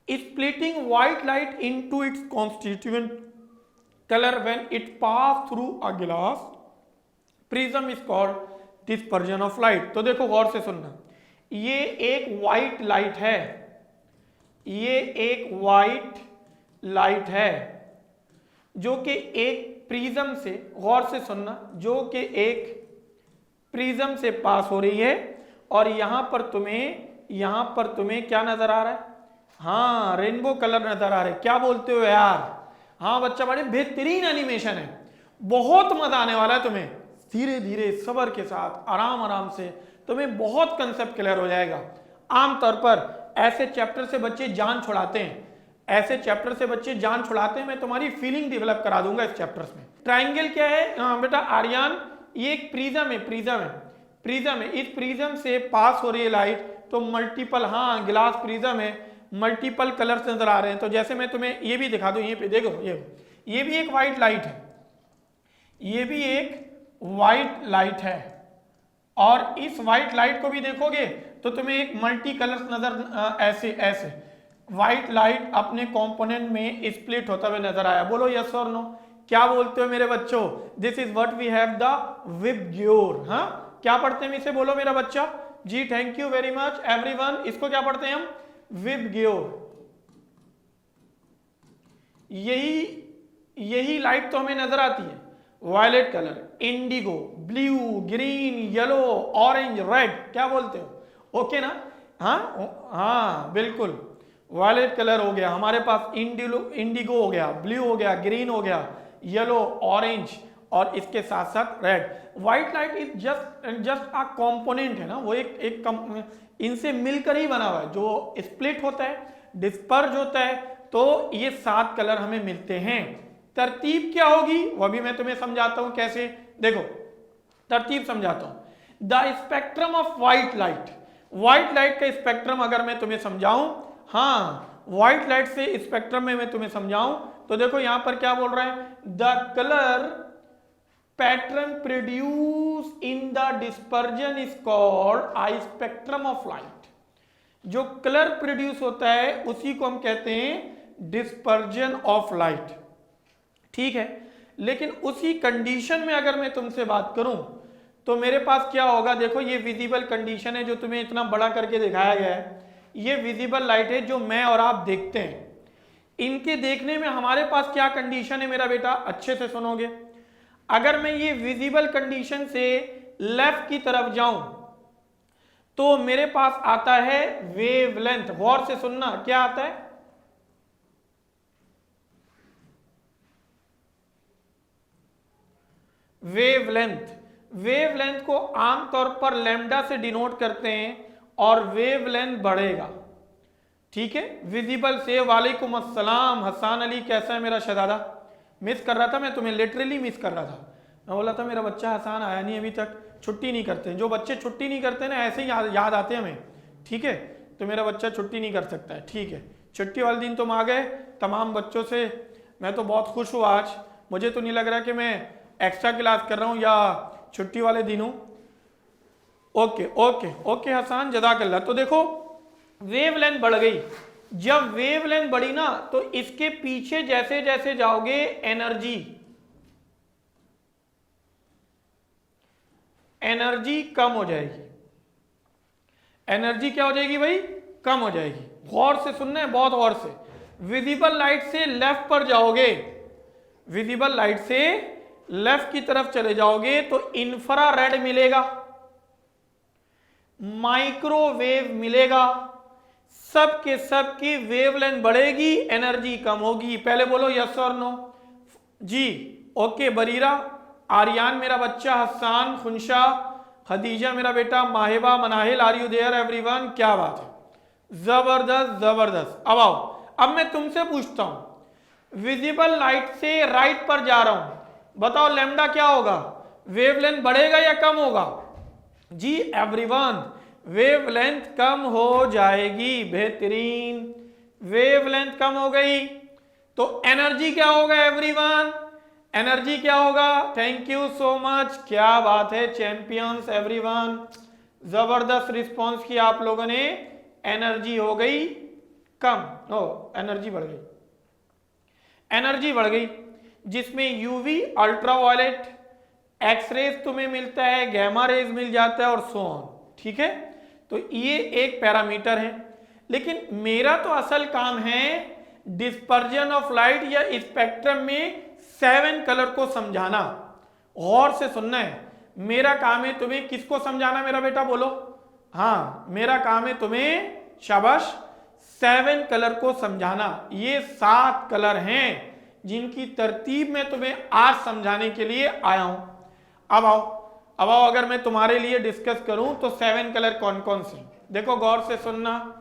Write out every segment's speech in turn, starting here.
splitting white light into its constituent color when it pass through a glass prism is called dispersion of light। तो देखो गौर से सुनना, ये एक white light है, ये एक वाइट लाइट है जो कि एक प्रिज्म से, गौर से सुनना, जो कि एक प्रिज्म से पास हो रही है और यहां पर तुम्हें क्या नजर आ रहा है? हाँ, रेनबो कलर नजर आ रहा है। क्या बोलते हो यार? हाँ बच्चा, बड़े बेहतरीन एनिमेशन है, बहुत मजा आने वाला है तुम्हें। धीरे धीरे सब्र के साथ आराम आराम से तुम्हें बहुत कंसेप्ट क्लियर हो जाएगा। आमतौर पर ऐसे चैप्टर से बच्चे जान छुड़ाते हैं, ऐसे चैप्टर से बच्चे जान छुड़ाते हैं। मैं तुम्हारी फीलिंग डेवलप करा दूंगा इस चैप्टर्स में। ट्राइंगल क्या है बेटा आर्यन? ये एक प्रिज्म है, प्रिज्म है। इस प्रिज्म से पास हो रही है लाइट, तो मल्टीपल, हाँ ग्लास प्रिज्म है, मल्टीपल कलर्स नजर आ रहे हैं। तो जैसे मैं तुम्हें ये भी दिखा दूं, ये पे देखो, ये भी एक वाइट लाइट है, ये भी एक वाइट लाइट है, और इस वाइट लाइट को भी देखोगे तो तुम्हें एक मल्टी कलर्स नजर ऐसे व्हाइट लाइट अपने कंपोनेंट में स्प्लिट होता हुआ नजर आया। बोलो यस और नो? क्या बोलते हो मेरे बच्चों? This is what we have the VIBGYOR. हाँ, क्या पढ़ते हैं इसे? बोलो मेरा बच्चा जी। Thank you very much everyone. इसको क्या पढ़ते हैं हम? विबग्योर। यही लाइट तो हमें नजर आती है, violet colour, indigo, blue, green, yellow, orange, red. क्या बोलते हो? ओके ना? हाँ बिल्कुल, वायलेट कलर हो गया हमारे पास, इंडिगो हो गया, ब्लू हो गया, ग्रीन हो गया, येलो, ऑरेंज, और इसके साथ साथ red. White light is just a component है ना, वो एक इनसे मिलकर ही बना हुआ है। जो स्प्लिट होता है, डिस्पर्ज होता है, तो ये 7 कलर हमें मिलते हैं। तरतीब क्या होगी वह भी मैं तुम्हें समझाता हूं कैसे। देखो तरतीब समझाता हूं। The spectrum of white light, white light का स्पेक्ट्रम अगर मैं तुम्हें समझाऊं, हाँ व्हाइट लाइट से स्पेक्ट्रम में मैं तुम्हें समझाऊं, तो देखो यहां पर क्या बोल रहा है? The colour pattern produce in the dispersion is called I spectrum of light. जो कलर प्रोड्यूस होता है उसी को हम कहते हैं डिस्पर्जन ऑफ लाइट। ठीक है, लेकिन उसी कंडीशन में अगर मैं तुमसे बात करूं तो मेरे पास क्या होगा? देखो ये विजिबल कंडीशन है जो तुम्हें इतना बड़ा करके दिखाया गया है। ये विजिबल लाइट है जो मैं और आप देखते हैं। इनके देखने में हमारे पास क्या कंडीशन है मेरा बेटा? अच्छे से सुनोगे। अगर मैं ये विजिबल कंडीशन से लेफ्ट की तरफ जाऊं तो मेरे पास आता है वेवलेंथ। गौर से सुनना, क्या आता है? वेवलेंथ। वेवलेंथ को आमतौर पर लैम्डा से डिनोट करते हैं और वेवलेंथ बढ़ेगा। ठीक है, विजिबल से। वालेकुम अस्सलाम हसान अली, कैसा है मेरा शहजादा? मिस कर रहा था मैं तुम्हें, लिटरली मिस कर रहा था। मैं बोला था मेरा बच्चा हसान आया नहीं अभी तक, छुट्टी नहीं करते। जो बच्चे छुट्टी नहीं करते ना, ऐसे ही याद आते हैं हमें। ठीक है, तो मेरा बच्चा छुट्टी नहीं कर सकता है। ठीक है, छुट्टी वाले दिन तुम आ गए तमाम बच्चों से, मैं तो बहुत खुश हूँ आज। मुझे तो नहीं लग रहा कि मैं एक्स्ट्रा क्लास कर रहा हूँ या छुट्टी वाले दिन हूँ। ओके ओके ओके हसान, जज़ाकल्लाह। तो देखो वेवलेंथ बढ़ गई। जब वेवलेंथ बढ़ी ना, तो इसके पीछे जैसे जैसे जाओगे एनर्जी कम हो जाएगी। एनर्जी क्या हो जाएगी भाई? कम हो जाएगी। गौर से सुनना है, बहुत गौर से। विजिबल लाइट से लेफ्ट पर जाओगे, विजिबल लाइट से लेफ्ट की तरफ चले जाओगे तो इंफ्रारेड मिलेगा, माइक्रोवेव मिलेगा। सबके सब की वेवलेंथ बढ़ेगी, एनर्जी कम होगी। पहले बोलो यस और नो जी। ओके बरीरा, आर्यान मेरा बच्चा, हसान, खुनशा, खदीजा मेरा बेटा, Mahiba, Manahil, are you there everyone? क्या बात है, जबरदस्त जबरदस्त। अब आओ, अब मैं तुमसे पूछता हूं, विजिबल लाइट से राइट पर जा रहा हूं, बताओ लैम्डा क्या होगा? वेवलेंथ बढ़ेगा या कम होगा? जी एवरीवन, वेवलेंथ कम हो जाएगी। बेहतरीन, वेवलेंथ कम हो गई तो एनर्जी क्या होगा एवरीवन? एनर्जी क्या होगा? थैंक यू सो मच, क्या बात है चैंपियंस एवरीवन, जबरदस्त रिस्पॉन्स किया आप लोगों ने। एनर्जी हो गई कम, एनर्जी बढ़ गई, एनर्जी बढ़ गई, जिसमें यूवी, अल्ट्रावायलेट, एक्सरेज तुम्हें मिलता है, गैमा रेज मिल जाता है और सो ऑन। ठीक है, तो ये एक पैरामीटर है। लेकिन मेरा तो असल काम है डिस्पर्जन ऑफ लाइट या स्पेक्ट्रम में 7 कलर को समझाना। गौर से सुनना है, मेरा काम है तुम्हें किसको समझाना मेरा बेटा, बोलो। हाँ, मेरा काम है तुम्हें, शाबाश, 7 कलर को समझाना। ये 7 कलर हैं जिनकी तरतीब में तुम्हें आज समझाने के लिए आया हूं। अब आओ, अगर मैं तुम्हारे लिए डिस्कस करूं तो 7 कलर कौन कौन से, देखो गौर से सुनना।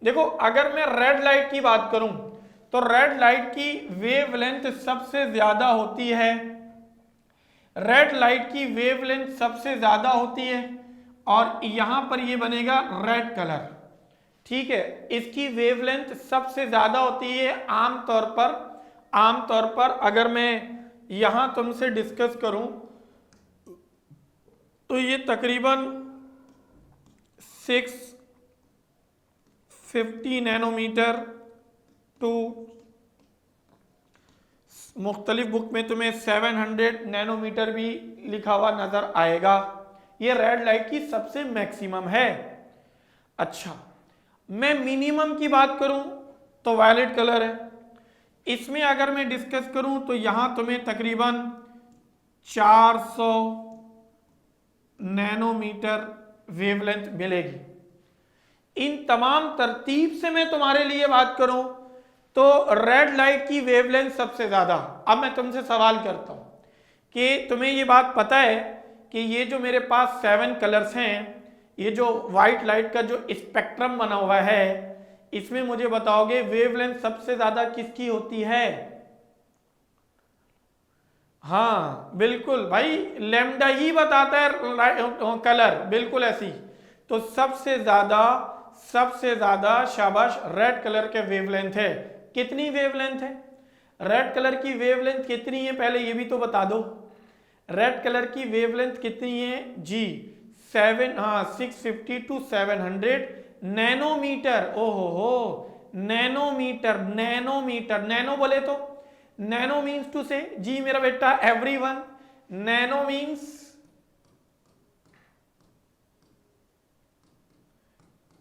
देखो, अगर मैं रेड लाइट की बात करूं तो रेड लाइट की वेवलेंथ सबसे ज्यादा होती है, रेड लाइट की वेवलेंथ सबसे ज्यादा होती है और यहां पर ये बनेगा रेड कलर। ठीक है, इसकी वेवलेंथ सबसे ज्यादा होती है। आमतौर पर अगर मैं यहां तुमसे डिस्कस करूं तो ये तकरीबन 650 नैनोमीटर टू, मुख्तलिफ बुक में तुम्हें 700 नैनोमीटर भी लिखा हुआ नजर आएगा। ये रेड लाइट की सबसे मैक्सिमम है। अच्छा, मैं मिनिमम की बात करूं तो वायलेट कलर है। इसमें अगर मैं डिस्कस करूं तो यहां तुम्हें तकरीबन 400 नैनोमीटर वेवलेंथ मिलेगी। इन तमाम तरतीब से मैं तुम्हारे लिए बात करूं तो रेड लाइट की वेवलेंथ सबसे ज्यादा। अब मैं तुमसे सवाल करता हूं कि तुम्हें ये बात पता है कि ये जो मेरे पास 7 कलर्स हैं, ये जो व्हाइट लाइट का जो स्पेक्ट्रम बना हुआ है, इसमें मुझे बताओगे वेवलेंथ सबसे ज्यादा किसकी होती है? हाँ बिल्कुल भाई, लैम्डा ही बताता है कलर, बिल्कुल ऐसी। तो सबसे ज्यादा शाबाश रेड कलर के वेवलेंथ है। कितनी वेवलेंथ है? रेड कलर की वेवलेंथ कितनी है पहले ये भी तो बता दो। रेड कलर की वेवलेंथ कितनी है जी? 650 to 700 नैनोमीटर। ओहो हो, नैनोमीटर, नैनो बोले तो नैनो मीन्स टू से, जी मेरा बेटा everyone, nano means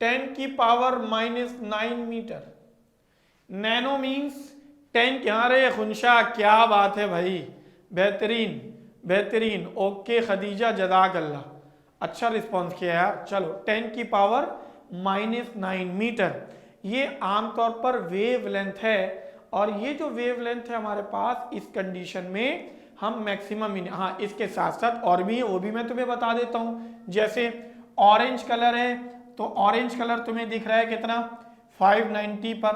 10⁻⁹ metre. Nano means 10। अरे खुनशा क्या बात है भाई, बेहतरीन। ओके खदीजा, जज़ाक अल्लाह, अच्छा रिस्पॉन्स किया यार। चलो 10⁻⁹ मीटर ये आमतौर पर वेवलेंथ है। और ये जो वेवलेंथ है हमारे पास, इस कंडीशन में हम मैक्सिमम, हाँ इसके साथ साथ और भी है, वो भी मैं तुम्हें बता देता हूं। जैसे ऑरेंज कलर है तो ऑरेंज कलर तुम्हें दिख रहा है कितना? 590 पर,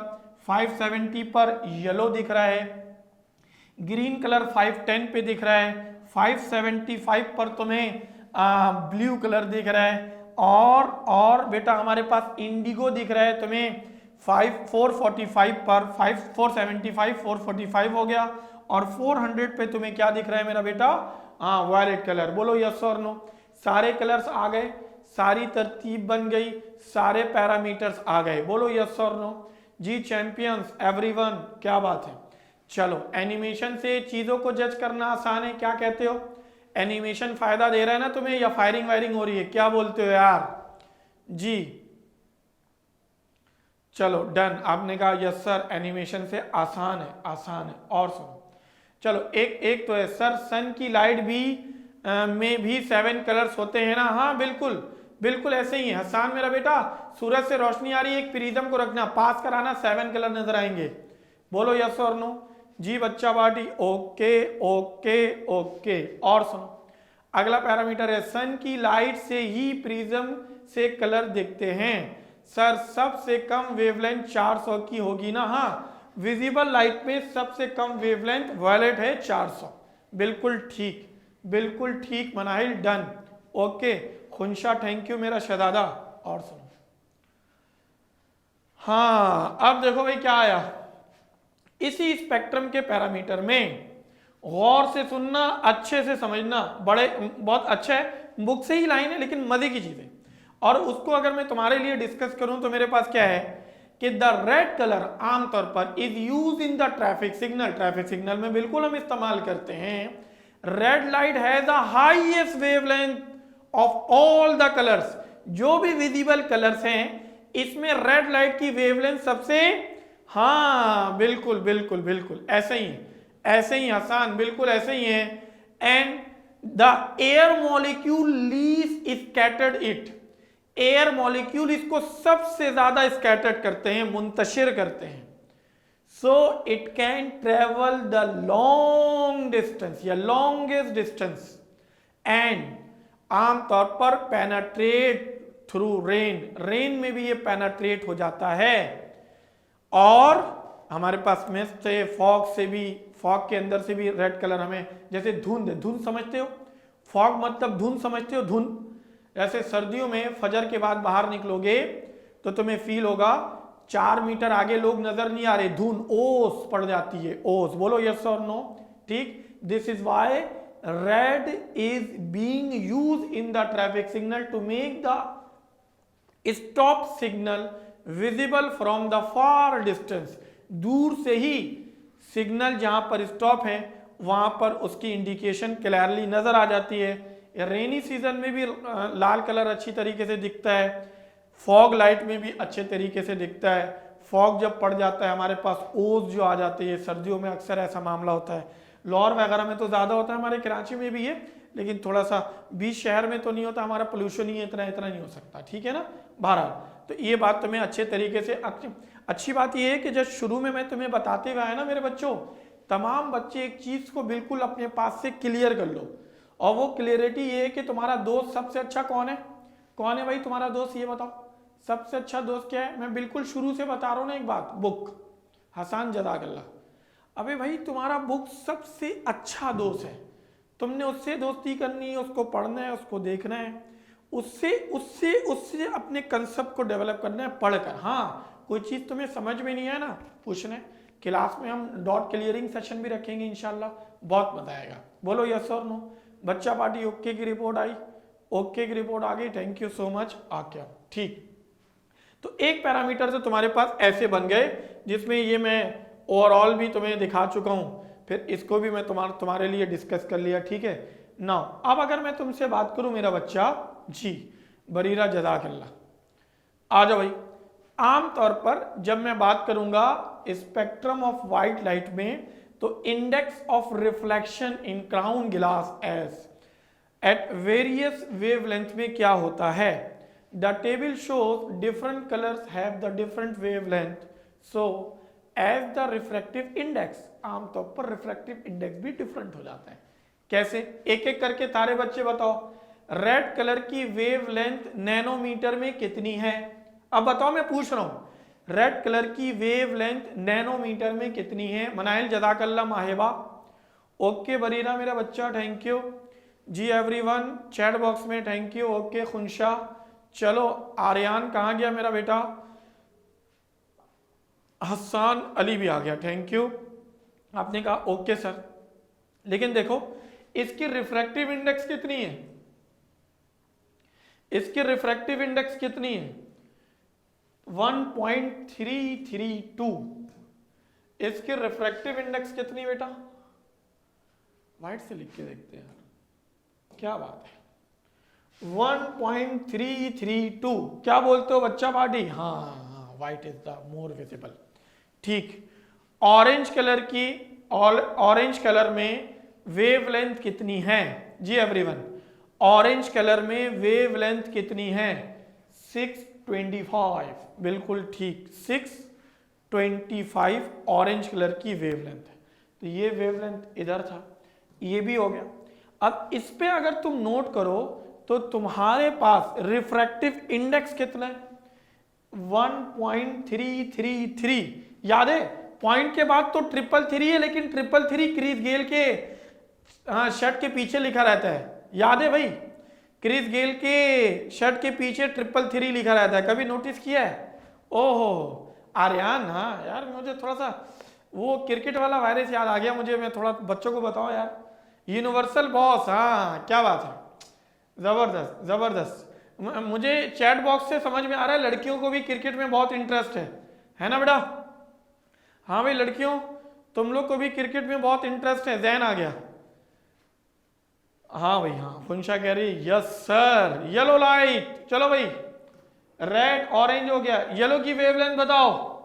570 पर येलो दिख रहा है। ग्रीन कलर 510 पे दिख रहा है, 575 पर तुम्हें ब्लू कलर दिख रहा है। और बेटा हमारे पास इंडिगो दिख रहा है तुम्हें 445 पर, 475 445 हो गया। और 400 पे तुम्हें क्या दिख रहा है मेरा बेटा? Violet colour. बोलो यस और नो। सारे कलर्स आ गए, सारी तरतीब बन गई, सारे पैरामीटर्स आ गए। बोलो यस और नो। जी चैंपियंस, एवरीवन, क्या बात है। चलो, एनिमेशन से चीजों को जज करना आसान है, क्या कहते हो? एनिमेशन फायदा दे रहा है ना तुम्हें, या फायरिंग वायरिंग हो रही है? क्या बोलते हो यार जी? चलो डन, आपने कहा यस सर, एनिमेशन से आसान है। और सुनो, चलो एक तो है सर, सन की लाइट भी में भी 7 कलर्स होते हैं ना? हाँ बिल्कुल ऐसे ही है हसान मेरा बेटा। सूरज से रोशनी आ रही है, एक प्रिज्म को रखना, पास कराना, 7 कलर नजर आएंगे। बोलो यस और नो। जी बच्चा पार्टी, ओके। और सुनो, अगला पैरामीटर है, सन की लाइट से ही प्रिज्म से कलर दिखते हैं। सर सबसे कम वेवलेंथ 400 की होगी ना? हाँ, विजिबल लाइट में सबसे कम वेवलेंथ वायलेट है 400। बिल्कुल ठीक Manahil, done. Okay Khunsha, thank you मेरा शहजादा। और सुनो, हाँ अब देखो भाई क्या आया इसी स्पेक्ट्रम के पैरामीटर में। गौर से सुनना, अच्छे से समझना, बहुत अच्छा है, बुक से ही लाइन है लेकिन मजे की चीज है। और उसको अगर मैं तुम्हारे लिए डिस्कस करूं तो मेरे पास क्या है कि द रेड कलर आमतौर पर is use in the traffic signal, traffic signal में बिल्कुल हम इस्तेमाल करते हैं। Red light has the highest wavelength of all the colours, जो भी विजिबल कलर्स हैं इसमें रेड लाइट की वेवलेंथ सबसे, हाँ बिल्कुल बिल्कुल बिल्कुल ऐसे ही, ऐसे ही आसान, बिल्कुल ऐसे ही है। And the air molecule least scattered it, air molecule इसको सबसे ज्यादा स्कैटर्ड करते हैं, मुंतशिर करते हैं। So it can travel the long distance या लॉन्गेस्ट डिस्टेंस एंड आमतौर पर पेनेट्रेट थ्रू रेन, रेन में भी ये पेनेट्रेट हो जाता है। और हमारे पास में से फॉग से भी, फॉग के अंदर से भी रेड कलर हमें, जैसे धुंध, धुंध समझते हो, फॉग मतलब धुंध समझते हो, धुंध। जैसे सर्दियों में फजर के बाद बाहर निकलोगे तो तुम्हें फील होगा 4 मीटर आगे लोग नजर नहीं आ रहे, धुंध, ओस पड़ जाती है, ओस। बोलो यस और नो, ठीक। This is why red is being used in the traffic signal to make the stop signal visible from the far distance, दूर से ही सिग्नल जहां पर स्टॉप है वहां पर उसकी इंडिकेशन क्लियरली नजर आ जाती है। रेनी सीजन में भी लाल कलर अच्छी तरीके से दिखता है, फॉग लाइट में भी अच्छे तरीके से दिखता है। फॉग जब पड़ जाता है हमारे पास ओस जो आ जाती है, सर्दियों में अक्सर ऐसा मामला होता है। लाहौर वगैरह में तो ज़्यादा होता है, हमारे कराची में भी है, लेकिन थोड़ा सा बीच शहर में तो नहीं होता, हमारा पोल्यूशन ही इतना नहीं हो सकता, ठीक है ना। बहरहाल तो ये बात तुम्हें अच्छे तरीके से, अच्छी बात ये है कि जब शुरू में मैं तुम्हें बताते हुए आया ना मेरे बच्चों, तमाम बच्चे एक चीज़ को बिल्कुल अपने पास से क्लियर कर लो, और वो क्लियरिटी ये है कि तुम्हारा दोस्त सबसे अच्छा कौन है। कौन है भाई तुम्हारा दोस्त, ये बताओ, सबसे अच्छा दोस्त क्या है। मैं बिल्कुल शुरू से बता रहा हूँ ना एक बात, बुक। हसन जज़ाकल्लाह, अबे भाई तुम्हारा बुक सबसे अच्छा दोस्त है, तुमने उससे दोस्ती करनी है, उसको पढ़ना है, उसको देखना है, उससे उससे उससे अपने कंसेप्ट को डेवलप करना है पढ़कर। हाँ कोई चीज़ तुम्हें समझ में नहीं है ना, पूछना है। क्लास में हम डॉट क्लियरिंग सेशन भी रखेंगे इंशाल्लाह, बहुत मजा आएगा। बोलो यस और नो। बच्चा पार्टी ओके की रिपोर्ट आई, ओके की रिपोर्ट आ गई, थैंक यू सो मच, आ क्या ठीक। तो एक पैरामीटर तो तुम्हारे पास ऐसे बन गए, जिसमें ये मैं ओवरऑल भी तुम्हें दिखा चुका हूँ, फिर इसको भी मैं तुम्हारे लिए डिस्कस कर लिया, ठीक है ना। अब अगर मैं तुमसे बात करूं मेरा बच्चा जी, बरीरा जज़ाकल्लाह, आ जाओ भाई। आमतौर पर जब मैं बात करूंगा स्पेक्ट्रम ऑफ वाइट लाइट में, तो index of reflection in crown glass as at various wavelength में क्या होता है। The table shows different colours have the different wavelength, so as the refractive index, आमतौर पर रिफ्रैक्टिव इंडेक्स भी डिफरेंट हो जाता है। कैसे, एक एक करके तारे बच्चे बताओ। रेड कलर की वेवलेंथ नैनोमीटर में कितनी है। अब बताओ, मैं पूछ रहा हूं रेड कलर की वेवलेंथ नैनोमीटर में कितनी है। मनाइल जज़ाकल्लाह माहिबा, ओके बरीरा मेरा बच्चा, थैंक यू जी। एवरीवन चैट बॉक्स में थैंक यू, ओके खुनशा। चलो आर्यान कहाँ गया मेरा बेटा, हसन अली भी आ गया, थैंक यू। आपने कहा ओके सर, लेकिन देखो इसकी रिफ्रैक्टिव इंडेक्स कितनी है, इसकी रिफ्रैक्टिव इंडेक्स कितनी है 1.332। इसकी रिफ्रैक्टिव इंडेक्स कितनी बेटा, वाइट से लिख के देखते हैं, क्या बात है 1.332। क्या बोलते हो बच्चा पार्टी, हाँ white is the more visible, ठीक। ऑरेंज कलर की, ऑरेंज कलर में वेवलेंथ कितनी है जी एवरीवन, ऑरेंज कलर में वेवलेंथ कितनी है 625, बिल्कुल ठीक 625 ऑरेंज कलर की वेवलेंथ है। तो ये वेवलेंथ इधर था, ये भी हो गया। अब इस पे अगर तुम नोट करो तो तुम्हारे पास रिफ्रैक्टिव इंडेक्स कितना है 1.333। याद है, पॉइंट के बाद तो 333 है, लेकिन 333 क्रिस गेल के शर्ट के पीछे लिखा रहता है। याद है भाई, क्रिस गेल के शर्ट के पीछे 333 लिखा रहता है, कभी नोटिस किया है। ओहो आर्यान, हाँ यार मुझे थोड़ा सा वो क्रिकेट वाला वायरस याद आ गया मुझे, मैं थोड़ा बच्चों को बताओ यार। यूनिवर्सल बॉस, हाँ क्या बात है, जबरदस्त जबरदस्त। मुझे चैट बॉक्स से समझ में आ रहा है लड़कियों को भी क्रिकेट में बहुत इंटरेस्ट है, है ना बेटा? हाँ भाई लड़कियों, तुम लोग को भी क्रिकेट में बहुत इंटरेस्ट है, जैन आ गया। हाँ भाई हाँ, फुंशा कह रही यस सर। येलो लाइट, चलो भाई रेड ऑरेंज हो गया। येलो की वेवलेंथ बताओ,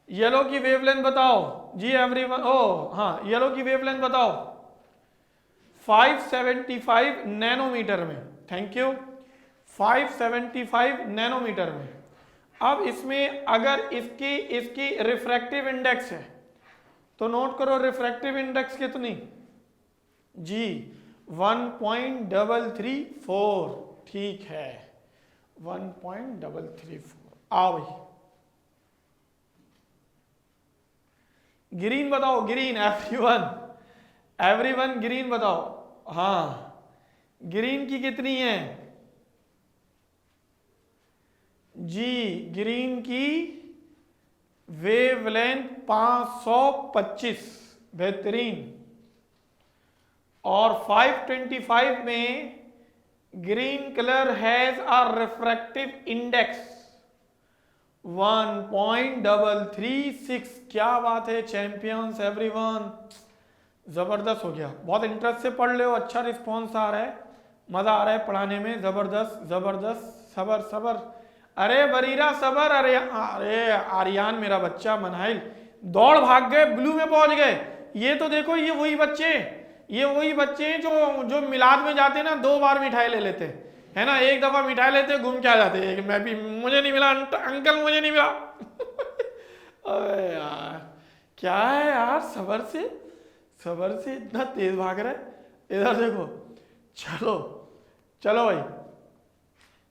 येलो की वेवलेंथ बताओ जी एवरीवन। ओ हाँ, येलो की वेवलेंथ बताओ। 575 नैनोमीटर में। Thank you. 575 नैनोमीटर में। अब इसमें अगर इसकी रिफ्रैक्टिव इंडेक्स है तो नोट करो, रिफ्रैक्टिव इंडेक्स कितनी जी 1.334। ठीक है 1.334। आओ भाई ग्रीन बताओ, ग्रीन एवरीवन, एवरीवन ग्रीन बताओ। हाँ ग्रीन की कितनी है जी? ग्रीन की वेवलेंथ 525, बेहतरीन। और 525 में green colour has a refractive index 1.336। क्या बात है चैंपियंस एवरीवन, जबरदस्त हो गया। बहुत इंटरेस्ट से पढ़ ले हो, अच्छा रिस्पॉन्स आ रहा है, मजा आ रहा है पढ़ाने में, जबरदस्त जबरदस्त। सबर सबर, अरे बरीरा सबर। अरे अरे आर्यान मेरा बच्चा मनाइल दौड़ भाग गए, ब्लू में पहुंच गए। ये तो देखो, ये वही बच्चे हैं जो मिलाद में जाते ना 2 बार मिठाई ले लेते है ना। एक दफा मिठाई लेते घूम के आ जाते हैं, मैं भी, मुझे नहीं मिला अंकल, मुझे नहीं मिला। अरे यार क्या है यार, सबर से इतना तेज भाग रहा है। इधर देखो, चलो चलो भाई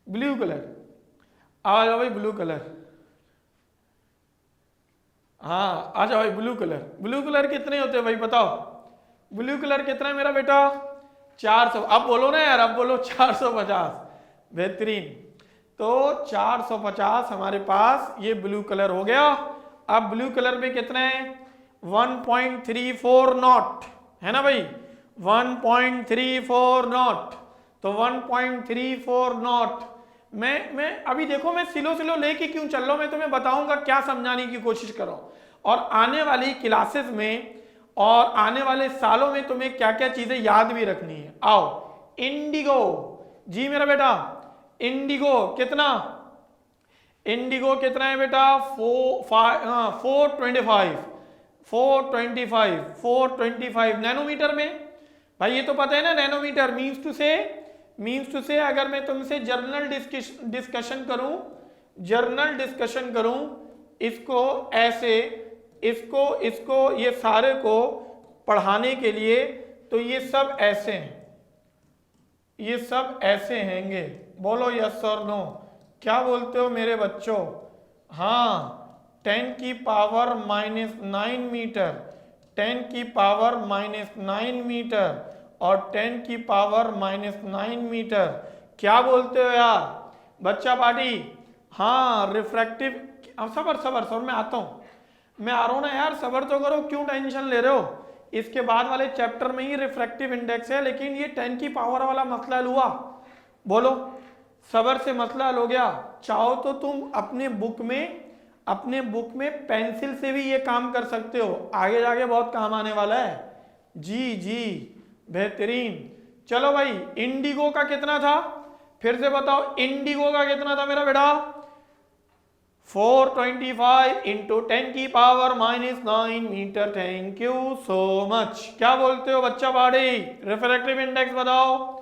ब्लू कलर आ जाओ भाई, ब्लू कलर। हाँ आ जाओ भाई ब्लू कलर। ब्लू कलर कितने होते हैं भाई बताओ? ब्लू कलर कितना है मेरा बेटा? 400। अब बोलो ना यार, अब बोलो 450। बेहतरीन। तो 450 हमारे पास ये ब्लू कलर हो गया। अब ब्लू कलर में कितना है? 1.34 नॉट, है ना भाई? 1.34 नॉट। तो 1.34 नॉट मैं अभी देखो, मैं सिलो लेके क्यों चल रहा हूं, मैं तुम्हें बताऊंगा क्या समझाने की कोशिश करो। और आने वाली क्लासेस में और आने वाले सालों में तुम्हें क्या क्या चीजें याद भी रखनी है। आओ इंडिगो जी मेरा बेटा, इंडिगो कितना है बेटा? 425 नैनोमीटर में। भाई ये तो पता है ना, नैनोमीटर मीन्स टू से अगर मैं तुमसे जर्नल डिस्कशन करूं इसको ऐसे, इसको ये सारे को पढ़ाने के लिए, तो ये सब ऐसे हैंगे। बोलो यस और नो, क्या बोलते हो मेरे बच्चों? हाँ 10 की पावर -9 मीटर, 10 की पावर -9 मीटर और 10 की पावर -9 मीटर। क्या बोलते हो यार बच्चा पार्टी? हाँ रिफ्रैक्टिव। सबर मैं आता हूं, मैं आ रहा हूं ना यार, सबर तो करो, क्यों टेंशन ले रहे हो? इसके बाद वाले चैप्टर में ही रिफ्रैक्टिव इंडेक्स है, लेकिन ये 10 की पावर वाला मसला हल हुआ। बोलो सबर से मसला हल हो गया। चाहो तो तुम अपने बुक में पेंसिल से भी ये काम कर सकते हो, आगे जाके बहुत काम आने वाला है। जी बेहतरीन। चलो भाई इंडिगो का कितना था फिर से बताओ? इंडिगो का कितना था मेरा बेटा? 425 इंटू 10 की power -9 metre. Thank you so much. क्या बोलते हो बच्चा बाड़ी? रिफ्रैक्टिव इंडेक्स बताओ।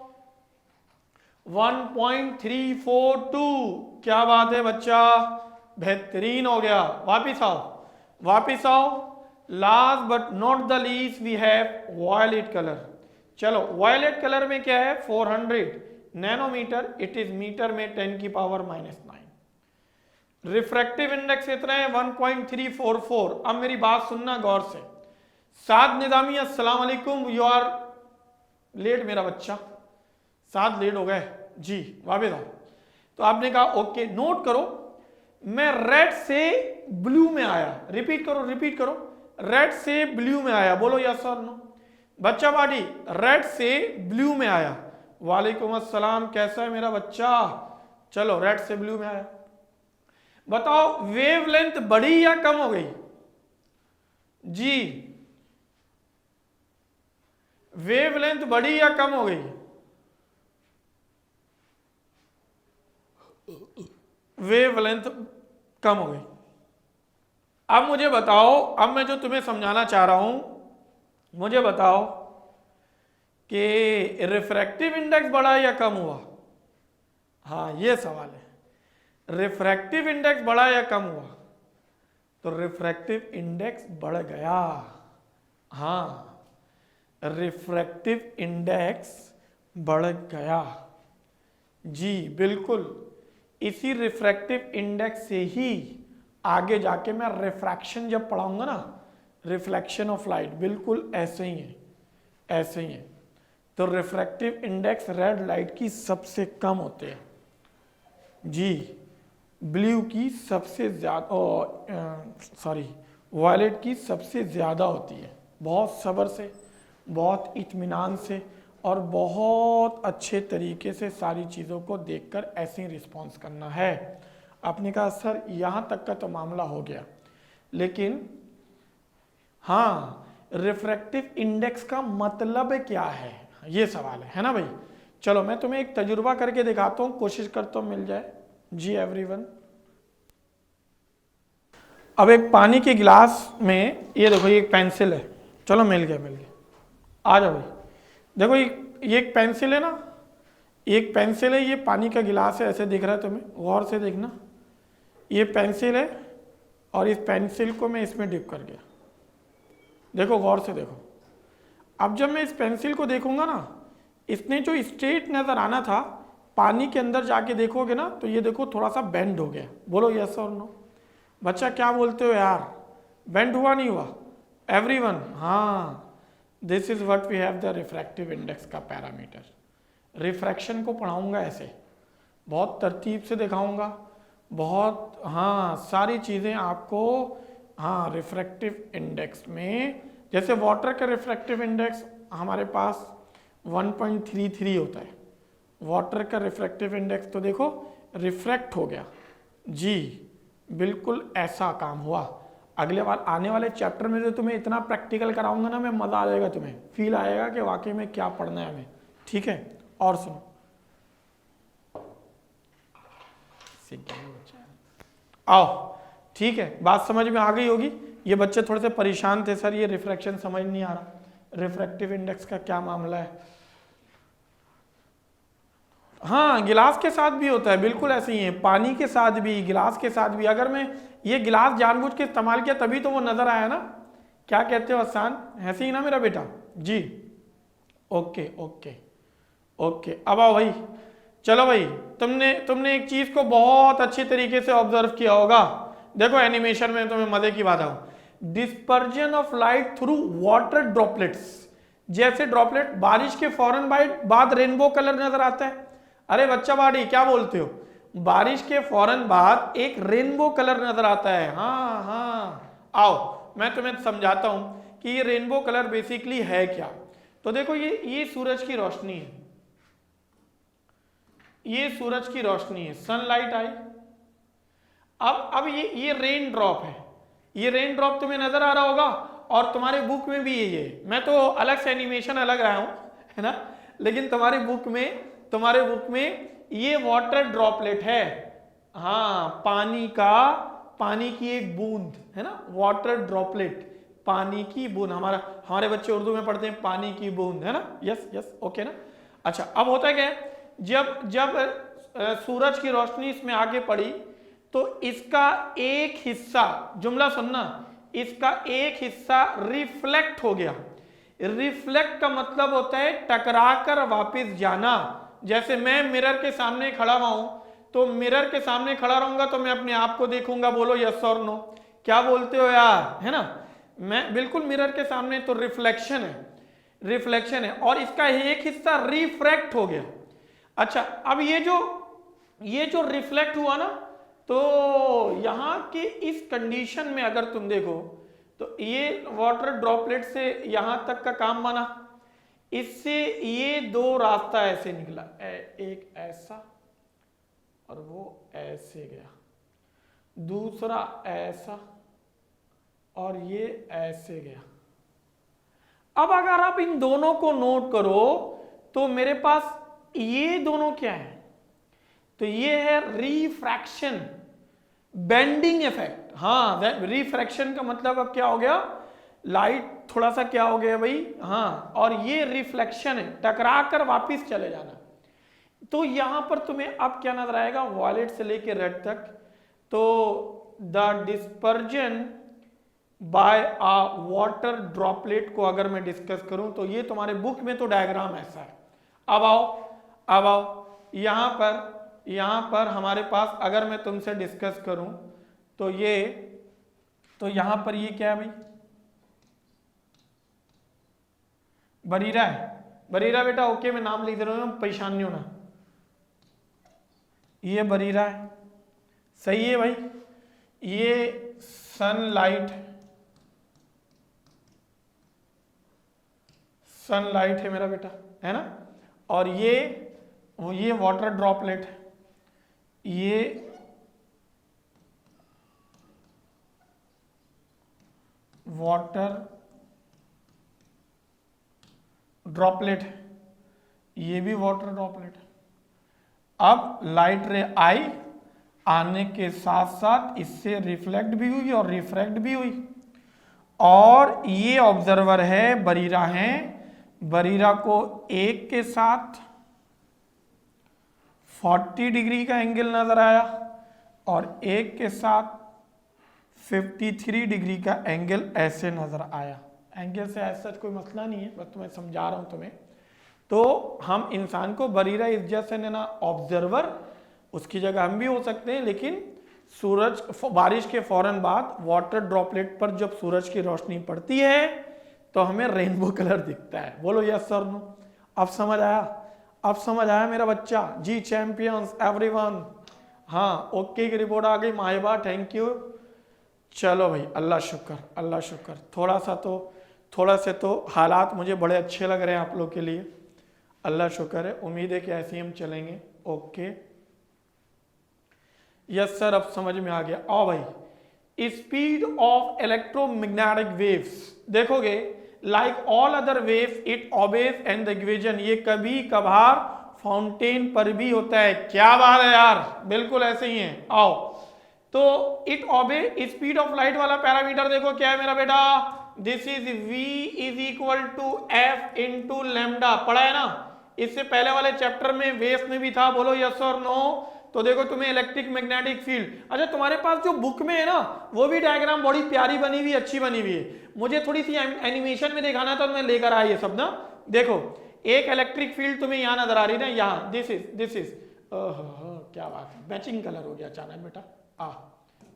1.342। क्या बात है बच्चा, बेहतरीन हो गया। वापिस आओ। Last but not the least we have violet colour. चलो वायलेट कलर में क्या है? 400 नैनोमीटर, इट इज मीटर में 10 की पावर -9। रिफ्रैक्टिव इंडेक्स कितना है? 1.344। अब मेरी बात सुनना गौर से। साद निजामी अस्सलाम वालेकुम, यू आर लेट मेरा बच्चा, साथ लेट हो गए जी, वापस आओ। तो आपने कहा ओके, नोट करो, मैं रेड से ब्लू में आया। रिपीट करो, रेड से ब्लू में आया। बोलो यस और नो बच्चा पार्टी। रेड से ब्लू में आया। वालेकुम अस्सलाम, कैसा है मेरा बच्चा? चलो रेड से ब्लू में आया। बताओ वेवलेंथ बढ़ी या कम हो गई? जी, वेवलेंथ बढ़ी या कम हो गई? वेवलेंथ कम हो गई। अब मुझे बताओ, अब मैं जो तुम्हें समझाना चाह रहा हूं, मुझे बताओ कि रिफ्रैक्टिव इंडेक्स बढ़ा या कम हुआ? हाँ, ये सवाल है। रिफ्रैक्टिव इंडेक्स बढ़ा या कम हुआ? तो रिफ्रैक्टिव इंडेक्स बढ़ गया। हाँ, रिफ्रैक्टिव इंडेक्स बढ़ गया। जी बिल्कुल, इसी रिफ्रैक्टिव इंडेक्स से ही आगे जाके मैं रिफ्रैक्शन जब पढ़ाऊंगा ना, रिफ्लेक्शन ऑफ लाइट, बिल्कुल ऐसे ही है, ऐसे ही है। तो रिफ्रैक्टिव इंडेक्स रेड लाइट की सबसे कम होते हैं जी, ब्लू की सबसे ज्यादा, सॉरी वायलेट की सबसे ज्यादा होती है। बहुत सब्र से, बहुत इत्मीनान से और बहुत अच्छे तरीके से सारी चीज़ों को देखकर ऐसे ही रिस्पॉन्स करना है। आपने कहा सर यहाँ तक का तो मामला हो गया, लेकिन हाँ, रिफ्रैक्टिव इंडेक्स का मतलब क्या है, ये सवाल है ना भाई। चलो मैं तुम्हें एक तजुर्बा करके दिखाता हूँ, कोशिश करता हूँ मिल जाए। जी एवरीवन, अब एक पानी के गिलास में ये देखो, ये एक पेंसिल है। चलो मिल गया, मिल गया, आ जाओ भाई। देखो ये एक पेंसिल है ना, एक पेंसिल है, ये पानी का गिलास है, ऐसे दिख रहा है तुम्हें, गौर से देखना। ये पेंसिल है और इस पेंसिल को मैं इसमें डिप कर गया। देखो गौर से देखो। अब जब मैं इस पेंसिल को देखूंगा ना, इसने जो स्ट्रेट नजर आना था, पानी के अंदर जाके देखोगे ना तो ये देखो थोड़ा सा बेंड हो गया। बोलो यस और नो। बच्चा क्या बोलते हो यार, बेंड हुआ नहीं हुआ? एवरीवन, हाँ, this is what we have the refractive index का पैरामीटर। रिफ्रैक्शन को पढ़ाऊंगा ऐसे, बहुत तरतीब से दिखाऊंगा, बहुत, हाँ, सारी चीज़ें आपको। हाँ, रिफ्रैक्टिव इंडेक्स में जैसे वाटर का रिफ्रैक्टिव इंडेक्स हमारे पास 1.33 होता है। वाटर का रिफ्रैक्टिव इंडेक्स तो देखो रिफ्रैक्ट हो गया जी, बिल्कुल ऐसा काम हुआ। अगले बार आने वाले चैप्टर में जो तुम्हें इतना प्रैक्टिकल कराऊंगा ना, मैं मजा आ जाएगा, तुम्हें फील आएगा कि वाकई में क्या पढ़ना है हमें। ठीक है, और सुनो, आओ, ठीक है, बात समझ में आ गई होगी। ये बच्चे थोड़े से परेशान थे, सर ये रिफ्रैक्शन समझ नहीं आ रहा, रिफ्रैक्टिव इंडेक्स का क्या मामला है। हाँ, गिलास के साथ भी होता है, बिल्कुल ऐसे ही है, पानी के साथ भी, गिलास के साथ भी। अगर मैं ये गिलास जानबूझ के इस्तेमाल किया तभी तो वो नजर आया ना। क्या कहते हो हसान, ऐसे ही ना मेरा बेटा? जी, ओके ओके ओके, अब आओ भाई। चलो भाई, तुमने एक चीज को बहुत अच्छे तरीके से ऑब्जर्व किया होगा। देखो एनिमेशन में तुम्हें मजे की बात आऊं, dispersion of light through water droplets. जैसे ड्रॉपलेट बारिश के फौरन बाद रेनबो कलर नजर आता है। अरे बच्चा बाड़ी क्या बोलते हो, बारिश के फौरन बाद एक रेनबो कलर नजर आता है। हाँ हाँ, आओ मैं तुम्हें समझाता हूं कि ये रेनबो कलर बेसिकली है क्या। तो देखो ये सूरज की रोशनी है, ये सूरज की रोशनी है, सनलाइट आई। अब ये रेन ड्रॉप है, ये रेन ड्रॉप तुम्हें नजर आ रहा होगा, और तुम्हारे बुक में भी ये है। मैं तो अलग से एनिमेशन अलग रहा हूं, है ना, लेकिन तुम्हारे बुक में ये वाटर ड्रॉपलेट है। हाँ, पानी की एक बूंद है ना, वाटर ड्रॉपलेट, पानी की बूंद। हमारे बच्चे उर्दू में पढ़ते हैं पानी की बूंद, है ना। यस यस, ओके ना। अच्छा, अब होता क्या है, जब सूरज की रोशनी इसमें आगे पड़ी तो इसका एक हिस्सा, जुमला सुनना, इसका एक हिस्सा रिफ्लेक्ट हो गया। रिफ्लेक्ट का मतलब होता है टकराकर वापस जाना। जैसे मैं मिरर के सामने खड़ा हुआ हूं, तो मिरर के सामने खड़ा रहूंगा तो मैं अपने आप को देखूंगा। बोलो यस और नो, क्या बोलते हो यार, है ना। मैं बिल्कुल मिरर के सामने, तो रिफ्लेक्शन है, और इसका एक हिस्सा रिफ्रैक्ट हो गया। अच्छा, अब ये जो रिफ्लेक्ट हुआ ना, तो यहां के इस कंडीशन में अगर तुम देखो तो ये वाटर ड्रॉपलेट से यहां तक का काम बना, इससे ये दो रास्ता ऐसे निकला, एक ऐसा और वो ऐसे गया। दूसरा ऐसा, और ये ऐसे गया। अब अगर आप इन दोनों को नोट करो तो मेरे पास ये दोनों क्या है, तो ये है रिफ्रैक्शन, बेंडिंग इफेक्ट। हाँ, रिफ्रैक्शन का मतलब अब क्या हो गया, लाइट थोड़ा सा क्या हो गया भाई, हाँ, और ये रिफ्लेक्शन है, टकरा कर वापिस चले जाना। तो यहां पर तुम्हें अब क्या नजर आएगा, वॉयलेट से लेके रेड तक। तो the dispersion by a water droplet को अगर मैं डिस्कस करूं तो ये तुम्हारे बुक में तो डायग्राम ऐसा है। अब आओ यहां पर हमारे पास अगर मैं तुमसे डिस्कस करूं तो यहां पर ये क्या है भाई, बरीरा है। बरीरा बेटा ओके, मैं नाम लिख दे रहा हूं, परेशान नहीं होना। ये बरीरा है, सही है भाई। ये सनलाइट है मेरा बेटा, है ना। और ये वाटर ड्रॉपलेट है, ये वाटर ड्रॉपलेट है, ये भी वाटर ड्रॉपलेट है। अब लाइट रे आई, आने के साथ साथ इससे रिफ्लेक्ट भी हुई और रिफ्रैक्ट भी हुई, और ये ऑब्जर्वर है, बरीरा है। बरीरा को एक के साथ 40 डिग्री का एंगल नजर आया और एक के साथ 53 डिग्री का एंगल ऐसे नजर आया। एंगल से ऐसा कोई मसला नहीं है, बस तुम्हें समझा रहा हूं तुम्हें। तो हम इंसान को Bareera is just an observer, उसकी जगह हम भी हो सकते हैं, लेकिन सूरज बारिश के फौरन बाद वाटर ड्रॉपलेट पर जब सूरज की रोशनी पड़ती है तो हमें रेनबो कलर दिखता है। बोलो यस सर नो। अब समझ आया मेरा बच्चा। जी चैंपियंस एवरीवन, हाँ ओके की रिपोर्ट आ गई। Mahiba thank you. चलो भाई, अल्लाह शुक्र। थोड़ा से तो हालात मुझे बड़े अच्छे लग रहे हैं आप लोग के लिए, अल्लाह शुक्र है। उम्मीद है कि ऐसे ही हम चलेंगे। ओके यस सर, अब समझ में आ गया। आओ भाई, स्पीड ऑफ इलेक्ट्रोमैग्नेटिक वेव्स देखोगे, like all other waves it obeys and the equation. ये कभी कभार फाउंटेन पर भी होता है। क्या बात है यार, बिल्कुल ऐसे ही है। आओ, तो it obey speed of light वाला पैरामीटर देखो क्या है मेरा बेटा, this is v is equal to f into lambda. पढ़ा है ना, इससे पहले वाले चैप्टर में वेव्स में भी था। बोलो यस और नो। तो देखो तुम्हें इलेक्ट्रिक मैग्नेटिक फील्ड, अच्छा तुम्हारे पास जो बुक में है ना वो भी डायग्राम बड़ी प्यारी बनी हुई, अच्छी बनी हुई है। मुझे थोड़ी सी एनिमेशन में दिखाना था तो मैं लेकर आया ये सब ना। देखो एक इलेक्ट्रिक फील्ड तुम्हें यहाँ नजर आ रही है ना, यहाँ दिस इज क्या बात है, मैचिंग कलर हो गया अचानक बेटा।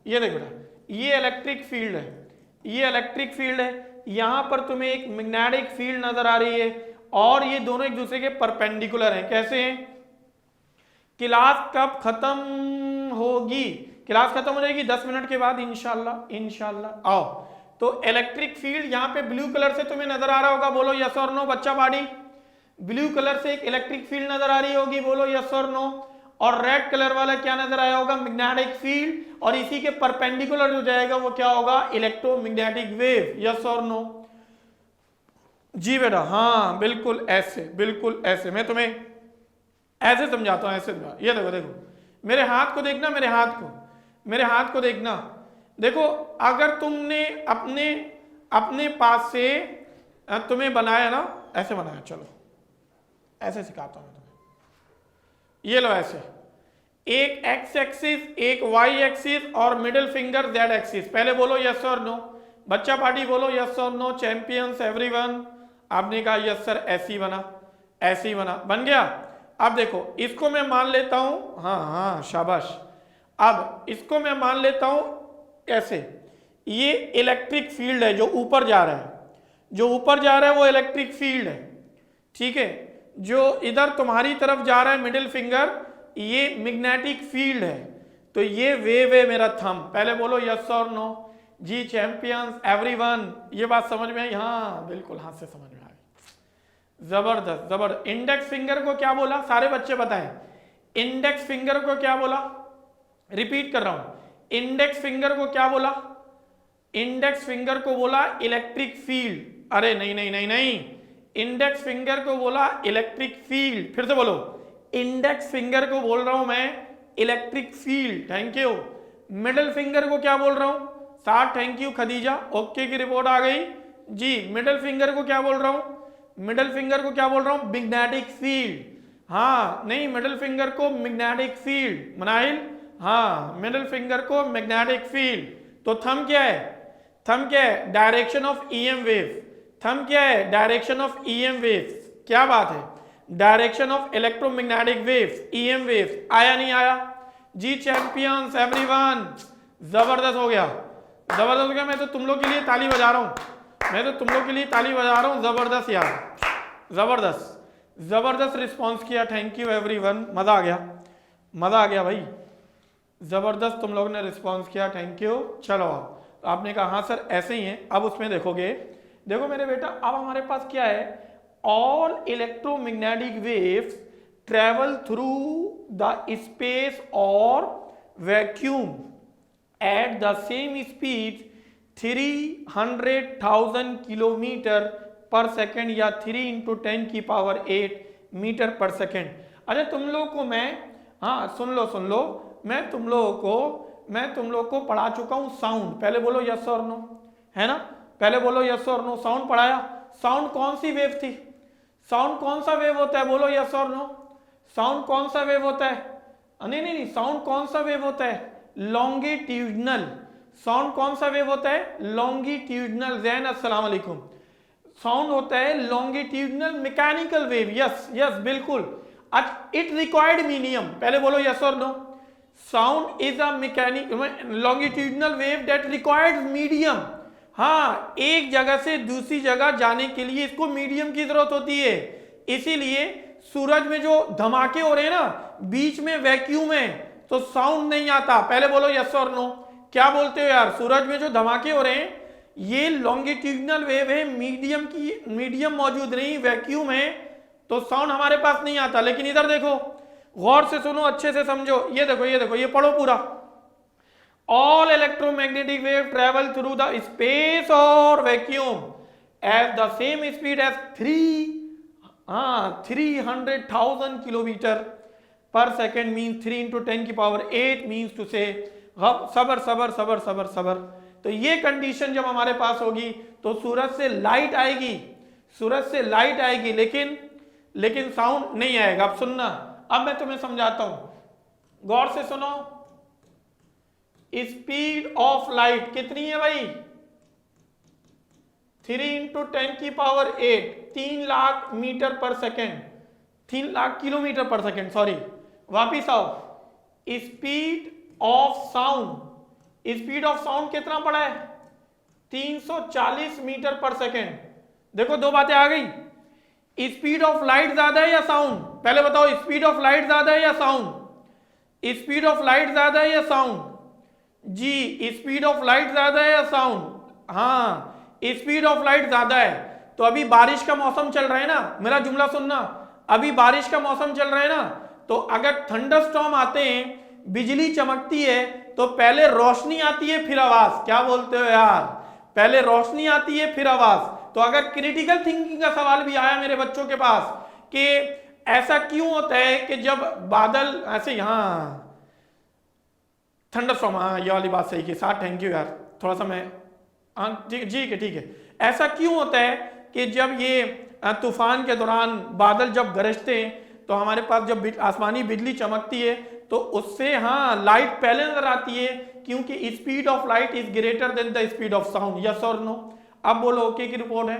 ये देखो बेटा, ये इलेक्ट्रिक फील्ड है, यहां पर तुम्हें एक मैग्नेटिक फील्ड नजर आ रही है, और ये दोनों एक दूसरे के परपेंडिकुलर हैं। कैसे हैं? क्लास कब खत्म होगी? क्लास खत्म हो जाएगी 10 मिनट के बाद इंशाल्लाह। आओ, तो इलेक्ट्रिक फील्ड यहां पे ब्लू कलर से तुम्हें नजर आ रहा होगा। बोलो यस और नो बच्चा बाड़ी। ब्लू कलर से एक इलेक्ट्रिक फील्ड नजर आ रही होगी। बोलो यस और नो। और रेड कलर वाला क्या नजर आया होगा? Magnetic field. और इसी के परपेंडिकुलर जो जाएगा वो क्या होगा? Electromagnetic wave. यस और नो? जी बेटा, हाँ बिल्कुल ऐसे। मैं तुम्हें ऐसे समझाता हूं, ऐसे ये देखो मेरे हाथ को देखना, मेरे हाथ को देखना। देखो अगर तुमने अपने पास से तुम्हें बनाया ना, ऐसे बनाया, चलो ऐसे सिखाता हूं मैं तुम्हें। ये लो ऐसे, एक एक्स एक्सिस, एक वाई एक्सिस और मिडिल फिंगर जेड एक्सिस। पहले बोलो यस और नो। बच्चा पार्टी बोलो यस और नो। Champions everyone. आपने कहा यस सर, ऐसे ही बना, बन गया। अब देखो इसको मैं मान लेता हूं, हाँ शाबाश। अब इसको मैं मान लेता हूं ऐसे, ये इलेक्ट्रिक फील्ड है जो ऊपर जा रहा है, वो इलेक्ट्रिक फील्ड है, ठीक है। जो इधर तुम्हारी तरफ जा रहा है मिडिल फिंगर, ये मैग्नेटिक फील्ड है। तो ये वेव है मेरा थंब। पहले बोलो यस और नो। जी चैंपियंस एवरीवन, ये बात समझ में आई? हाँ बिल्कुल, हाथ से समझ में आ गई। जबरदस्त। इंडेक्स फिंगर को क्या बोला? सारे बच्चे बताएं, इंडेक्स फिंगर को क्या बोला? रिपीट कर रहा हूं, इंडेक्स फिंगर को क्या बोला? इंडेक्स फिंगर को बोला इलेक्ट्रिक फील्ड। अरे नहीं नहीं नहीं नहीं, इंडेक्स फिंगर को बोला इलेक्ट्रिक फील्ड। फिर से बोलो, इंडेक्स फिंगर को बोल रहा हूं मैं electric field. Thank you. Middle finger को क्या बोल रहा हूं? साथ थैंक यू खदीजा, ओके की रिपोर्ट आ गई जी। मिडिल फिंगर को क्या बोल रहा हूं? मिडिल फिंगर को क्या बोल रहा हूं? Magnetic field. हाँ नहीं, मिडिल फिंगर को मैग्नेटिक फील्ड मनाइल। हाँ, मिडिल फिंगर को मैग्नेटिक फील्ड। तो थंब क्या है? थंब क्या है? Direction of EM wave. Thumb क्या है? Direction of EM waves. क्या बात है? Direction of electromagnetic waves, EM waves. आया नहीं आया जी? चैंपियंस एवरीवन, जबरदस्त हो गया, जबरदस्त हो गया। मैं तो तुम लोग के लिए ताली बजा रहा हूं, मैं तो तुम लोग के लिए ताली बजा रहा हूं। जबरदस्त यार, जबरदस्त जबरदस्त रिस्पॉन्स किया। थैंक यू एवरीवन, मजा आ गया, मजा आ गया भाई, जबरदस्त तुम लोग ने रिस्पॉन्स किया। Thank you. चलो तो आपने कहा हाँ सर ऐसे ही है। अब उसमें देखोगे, देखो मेरे बेटा, अब हमारे पास क्या है? All electromagnetic waves travel through the space और vacuum at the same speed 300,000 kilometre per second या 3 × 10⁸ मीटर पर सेकेंड। अरे तुम लोग को मैं, हाँ सुन लो, मैं तुम लोगों को पढ़ा चुका हूं साउंड। पहले बोलो यस और नो, है ना? पहले बोलो यस और नो। साउंड पढ़ाया। साउंड कौन सी वेव थी? साउंड कौन सा वेव होता है? बोलो यस और नो। साउंड कौन सा वेव होता है? नहीं नहीं नहीं, साउंड कौन सा वेव होता है? लॉन्गिट्यूडनल। साउंड कौन सा वेव होता है? लॉन्गिट्यूडनल। जैन अस्सलाम वालेकुम। साउंड होता है longitudinal mechanical wave. Yes yes बिल्कुल। अच्छा, इट रिक्वायर्ड मीडियम। पहले बोलो यस और no. Sound is a mechanical longitudinal wave that required medium. हाँ, एक जगह से दूसरी जगह जाने के लिए इसको मीडियम की जरूरत होती है। इसीलिए सूरज में जो धमाके हो रहे हैं ना, बीच में वैक्यूम है तो साउंड नहीं आता। पहले बोलो यस और नो। क्या बोलते हो यार? सूरज में जो धमाके हो रहे हैं ये लॉन्गिट्यूडनल वेव है, मीडियम मौजूद नहीं, वैक्यूम है, तो साउंड हमारे पास नहीं आता। लेकिन इधर देखो, गौर से सुनो, अच्छे से समझो। ये देखो, ये देखो, ये पढ़ो पूरा। All electromagnetic wave travel through the space और vacuum at the same speed as 300,000 kilometre per second means 3 × 10⁸ means to say. सबर सबर सबर सबर सबर। तो ये कंडीशन जब हमारे पास होगी तो सूरज से लाइट आएगी, सूरज से लाइट आएगी, लेकिन साउंड नहीं आएगा। अब सुनना, अब मैं तुम्हें समझाता हूं, गौर से सुनो। स्पीड ऑफ लाइट कितनी है भाई? 3 × 10⁸, 3 lakh metre per second, 3 lakh kilometre per second, sorry. वापिस आओ। Speed of sound, speed of sound कितना पड़ा है? 340 मीटर पर सेकेंड। देखो दो बातें आ गई। स्पीड ऑफ लाइट ज्यादा है या साउंड? पहले बताओ, स्पीड ऑफ लाइट ज्यादा है या साउंड? स्पीड ऑफ लाइट ज्यादा है या साउंड? जी, स्पीड ऑफ लाइट ज्यादा है या साउंड? हाँ, स्पीड ऑफ लाइट ज्यादा है। तो अभी बारिश का मौसम चल रहा है ना, मेरा जुमला सुनना, अभी बारिश का मौसम चल रहा है ना, तो अगर थंडरस्टॉर्म आते हैं, बिजली चमकती है, तो पहले रोशनी आती है फिर आवाज। क्या बोलते हो यार? पहले रोशनी आती है फिर आवाज। तो अगर क्रिटिकल थिंकिंग का सवाल भी आया मेरे बच्चों के पास कि ऐसा क्यों होता है कि जब बादल ऐसे, यहां थंडरस्टॉर्म, हाँ ये वाली बात सही की साथ, थैंक यू यार, थोड़ा सा मैं, हाँ ठीक है। ऐसा क्यों होता है कि जब ये तूफान के दौरान बादल जब गरजते हैं तो हमारे पास जब आसमानी बिजली चमकती है तो उससे हाँ लाइट पहले नजर आती है, क्योंकि speed of light is greater than the speed of sound. Yes और नो? अब बोलो ओके की रिपोर्ट है।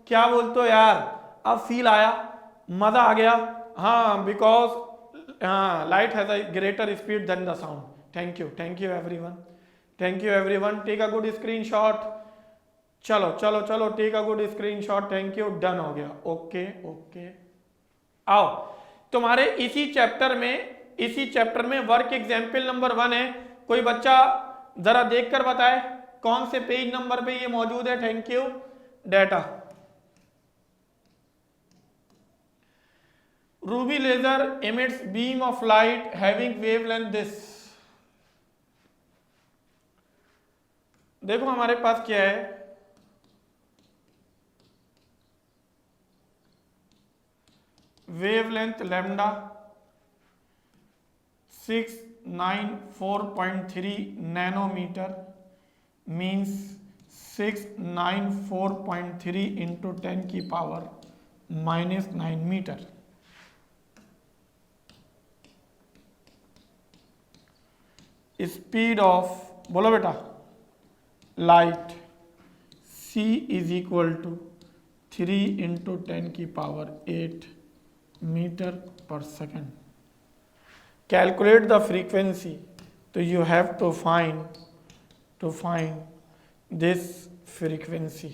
क्या बोलते हो यार? अब फील आया, मजा आ गया? हाँ, because light has a greater speed than the sound. Thank you everyone, take a good screenshot. चलो take a good screenshot. Thank you, done हो गया। ओके आओ, तुम्हारे इसी चैप्टर में वर्क एग्जाम्पल नंबर 1 है। कोई बच्चा जरा देखकर बताए कौन से पेज नंबर पे ये मौजूद है। Thank you. Data, ruby laser emits beam of light having wavelength this। देखो हमारे पास क्या है, wavelength lambda 694.3 nanometre means 694.3 into 10 की पावर -9 मीटर। स्पीड ऑफ, बोलो बेटा, light c is equal to 3 into 10 की power 8 metre per second. Calculate the frequency, तो you have to find this frequency.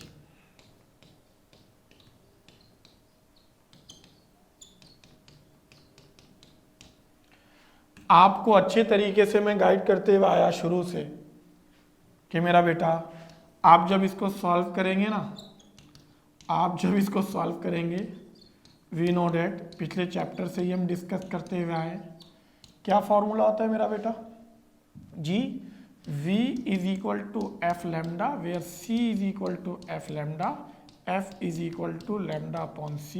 आपको अच्छे तरीके से मैं गाइड करते हुए आया शुरू से कि मेरा बेटा, आप जब इसको सॉल्व करेंगे ना, वी नो डेट, पिछले चैप्टर से ही हम डिस्कस करते हुए आए, क्या फॉर्मूला होता है मेरा बेटा जी, v is equal to f lambda, where c is equal to f lambda, f is equal to lambda upon c।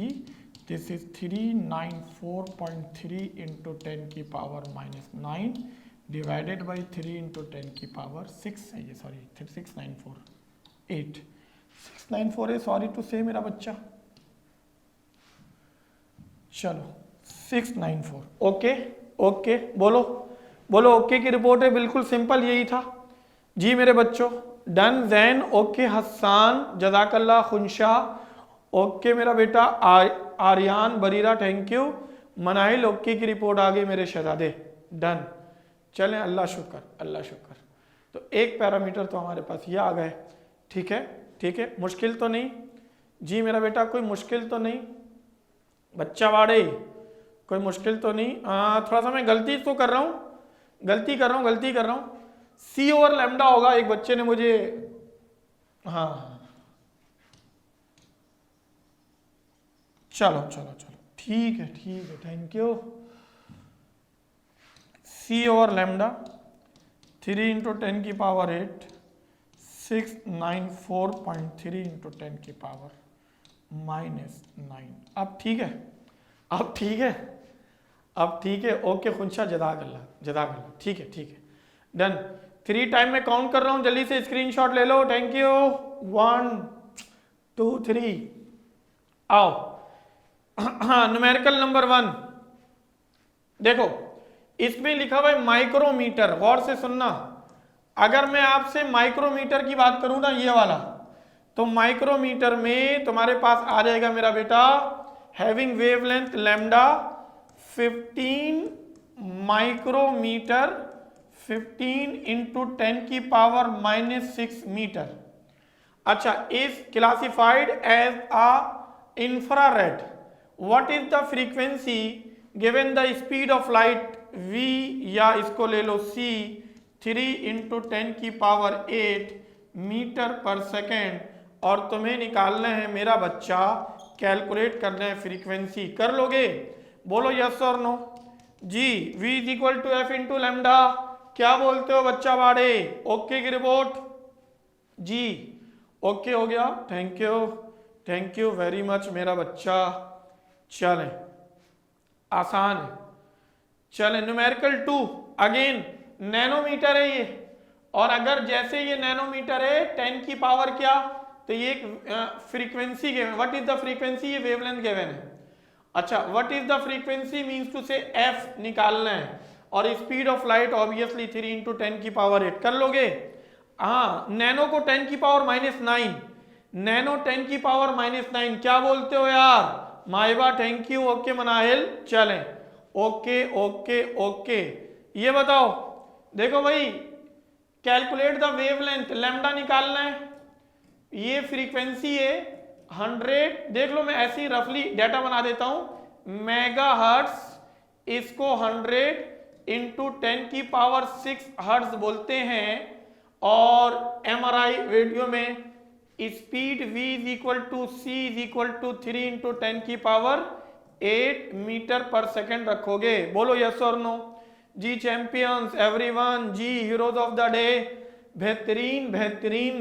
This is 394.3 into 10 की पावर -9 डिवाइडेड बाई 3 इंटू 10 की पावर 6 है ये, सॉरी 694 है, सॉरी टू से मेरा बच्चा, चलो 694। Okay बोलो ओके की रिपोर्ट है, बिल्कुल सिंपल यही था जी मेरे बच्चों। डन, जैन ओके, हसान जज़ाकल्लाह, खुनशा ओके मेरा बेटा, Aryan Barira thank you, Manail okay की रिपोर्ट आ गई मेरे शहजादे। डन, चलें, अल्लाह शुक्र। तो एक पैरामीटर तो हमारे पास ये आ गए। ठीक है, मुश्किल तो नहीं जी मेरा बेटा, कोई मुश्किल तो नहीं बच्चा वाड़े, कोई मुश्किल तो नहीं। थोड़ा सा मैं गलती कर रहा हूँ, सी ओवर लैम्डा होगा, एक बच्चे ने मुझे, हाँ चलो ठीक है, thank you. C over lambda 3 into 10 की पावर 8, 694.3 इंटू 10 की पावर -9। अब ठीक है, ओके खुनशा, जज़ाकल्लाह, ठीक है, डन। 3 टाइम में काउंट कर रहा हूं, जल्दी से स्क्रीनशॉट ले लो, थैंक यू। 1 2 3, आओ। हाँ, न्यूमेरिकल नंबर 1 देखो, इसमें लिखा हुआ है माइक्रोमीटर, गौर से सुनना। अगर मैं आपसे माइक्रोमीटर की बात करूं ना, ये वाला, तो माइक्रोमीटर में तुम्हारे पास आ जाएगा मेरा बेटा, having wavelength lambda 15 micrometre, 15 into 10 की पावर -6 मीटर। अच्छा, is classified as a infrared. What is the frequency given the speed of light v, या इसको ले लो c, 3 इंटू 10 की पावर 8 मीटर पर सेकेंड, और तुम्हें निकालना है मेरा बच्चा, कैलकुलेट करना है फ्रीक्वेंसी। कर लोगे? बोलो यस और नो जी। v is equal to f into lambda, क्या बोलते हो बच्चा बाड़े? ओके की रिपोर्ट जी, ओके हो गया, थैंक यू वेरी मच मेरा बच्चा। चलें, आसान है। चलें, न्यूमेरिकल 2 अगेन नैनोमीटर है ये, और अगर जैसे ये नैनोमीटर है 10 की पावर क्या, तो ये frequency given. What is the frequency? ये वेवलेंथ गिवन है। अच्छा, what is the frequency means to say f निकालना है, और speed of light obviously 3 into 10 की पावर 8। कर लोगे? हाँ, नैनो को 10 की पावर -9, नैनो 10 की पावर -9, क्या बोलते हो यार माइबा? Thank you, okay Manahil. चलें, ओके, ये बताओ, देखो भाई, कैलकुलेट द वेवलेंथ लैम्डा निकालना है, ये फ्रीक्वेंसी है 100। देख लो, मैं ऐसे ही रफली डाटा बना देता हूं, मेगाहर्ट्ज, इसको 100 इंटू 10 की पावर 6 हर्ट्ज बोलते हैं, और एमआरआई रेडियो में speed v is equal to c is equal to 3 into 10 की पावर 8 मीटर पर सेकेंड रखोगे। बोलो यस और नो जी। चैंपियंस एवरीवन जी, हीरोज ऑफ द डे, बेहतरीन बेहतरीन